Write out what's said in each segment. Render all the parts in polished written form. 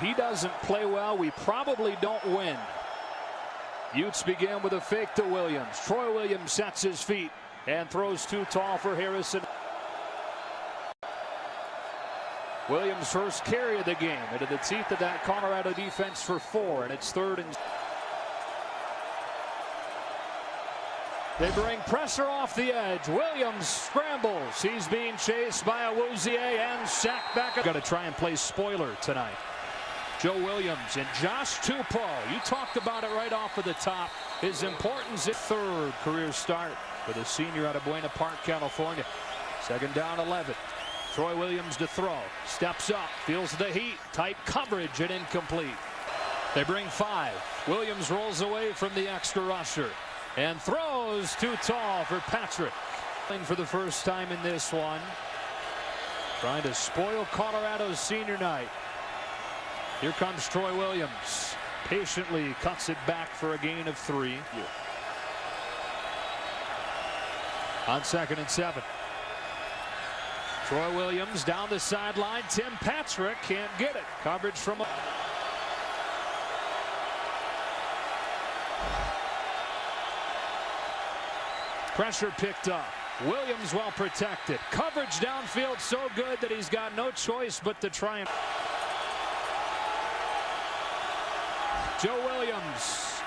he doesn't play well, we probably don't win. Utes begin with a fake to Williams. Troy Williams sets his feet and throws too tall for Harrison. Williams' first carry of the game into the teeth of that Colorado defense for 4, and it's 3rd and. They bring pressure off the edge. Williams scrambles. He's being chased by Awuzie and sacked back. Got to try and play spoiler tonight. Joe Williams and Josh Tupou. You talked about it right off of the top. His importance at 3rd career start for the senior out of Buena Park, California. 2nd down 11. Troy Williams to throw. Steps up. Feels the heat. Tight coverage and incomplete. They bring 5. Williams rolls away from the extra rusher and throws too tall for Patrick. For the first time in this one. Trying to spoil Colorado's senior night. Here comes Troy Williams. Patiently cuts it back for a gain of 3. On 2nd and 7. Troy Williams down the sideline. Tim Patrick can't get it. Coverage from a. Pressure picked up. Williams well protected. Coverage downfield so good that he's got no choice but to try and. Joe Williams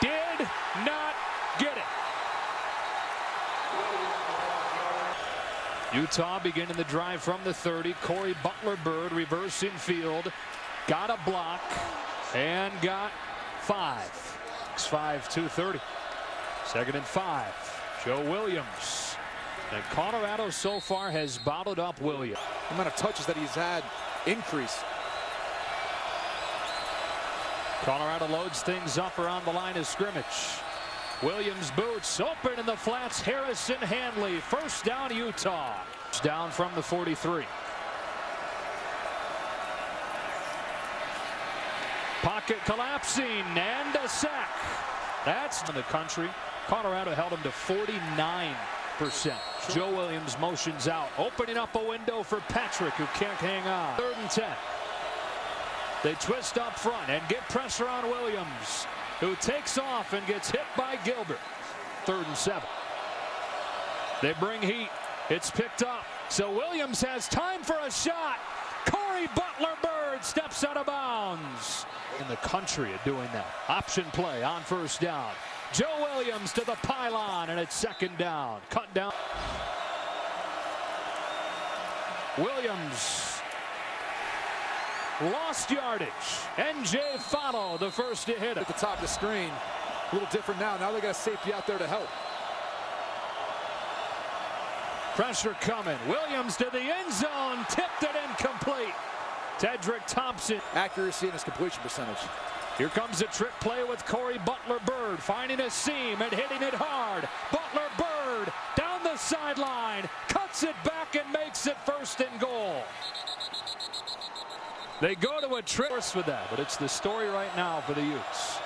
did not get it. Utah beginning the drive from the 30. Corey Butler-Bird reversing field. Got a block and got 5. 6'5", 230. 2nd and 5. Joe Williams. And Colorado so far has bottled up Williams. The amount of touches that he's had increase. Colorado loads things up around the line of scrimmage. Williams boots open in the flats. Harrison Handley. 1st down Utah. Down from the 43. Pocket collapsing and a sack. That's in the country. Colorado held him to 49%. Joe Williams motions out, opening up a window for Patrick, who can't hang on. 3rd and 10. They twist up front and get pressure on Williams, who takes off and gets hit by Gilbert. 3rd and 7. They bring heat. It's picked up. So Williams has time for a shot. Corey Butler-Bird steps out of bounds. In the country of doing that. Option play on 1st down. Joe Williams to the pylon, and it's 2nd down. Cut down. Williams lost yardage. NJ Follow, the first to hit it. At the top of the screen. A little different now. Now they got a safety out there to help. Pressure coming. Williams to the end zone. Tipped it incomplete. Tedrick Thompson. Accuracy and his completion percentage. Here comes a trick play with Corey Butler-Bird finding a seam and hitting it hard. Butler-Bird down the sideline, cuts it back and makes it 1st and goal. They go to a trick with that, but it's the story right now for the Utes.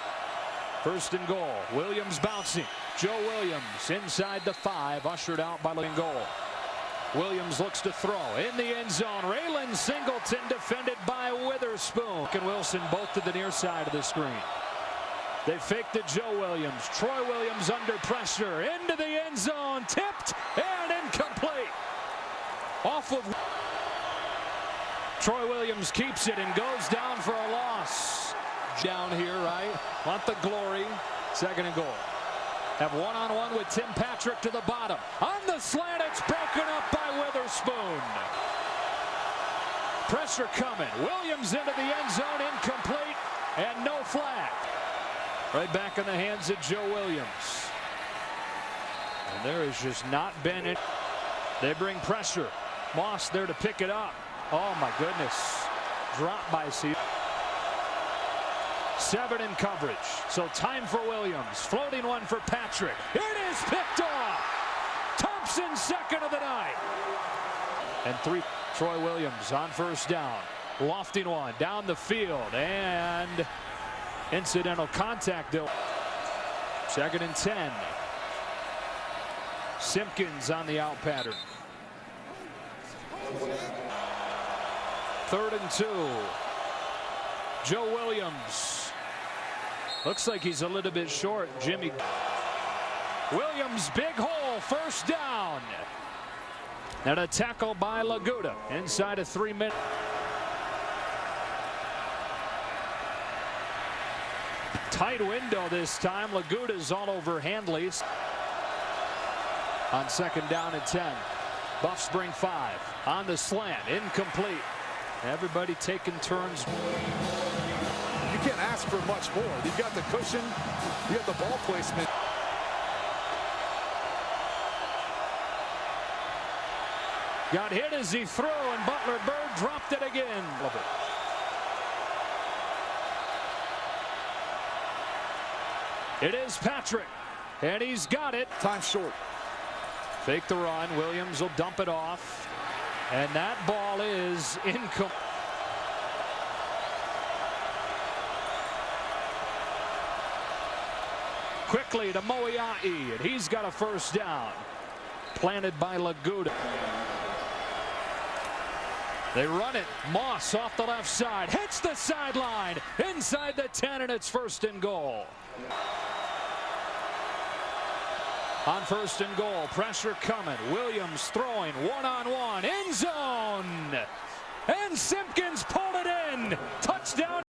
1st and goal. Williams bouncing. Joe Williams inside the 5, ushered out by Lane goal. Williams looks to throw in the end zone. Raylan Singleton defended by Witherspoon. And Wilson both to the near side of the screen. They fake to Joe Williams. Troy Williams under pressure into the end zone. Tipped and incomplete. Off of. Troy Williams keeps it and goes down for a loss. Down here, right? Want the glory. 2nd and goal. Have one-on-one with Tim Patrick to the bottom. On the slant, it's broken up by Witherspoon. Pressure coming. Williams into the end zone, incomplete, and no flag. Right back in the hands of Joe Williams. And there has just not been it. They bring pressure. Moss there to pick it up. Oh my goodness. Dropped by C. 7 in coverage. So time for Williams. Floating one for Patrick. It is picked off. Thompson's 2nd of the night. And 3. Troy Williams on 1st down. Lofting one down the field. And incidental contact. 2nd and 10. Simpkins on the out pattern. 3rd and 2. Joe Williams. Looks like he's a little bit short. Jimmy Williams, big hole, first down. And a tackle by Laguda inside of 3 minutes. Tight window this time. Laguda's all over Handley's. On 2nd down and 10. Buffs bring 5 on the slant, incomplete. Everybody taking turns. You can't ask for much more. You've got the cushion, you have the ball placement. Got hit as he threw, and Butler Bird dropped it again. It is Patrick, and he's got it. Time short. Fake the run. Williams will dump it off. And that ball is incomplete. Quickly to Moiai, and he's got a first down. Planted by Laguda. They run it. Moss off the left side. Hits the sideline. Inside the 10, and it's 1st and goal. On 1st and goal, pressure coming. Williams throwing one-on-one, end zone. And Simpkins pulled it in. Touchdown.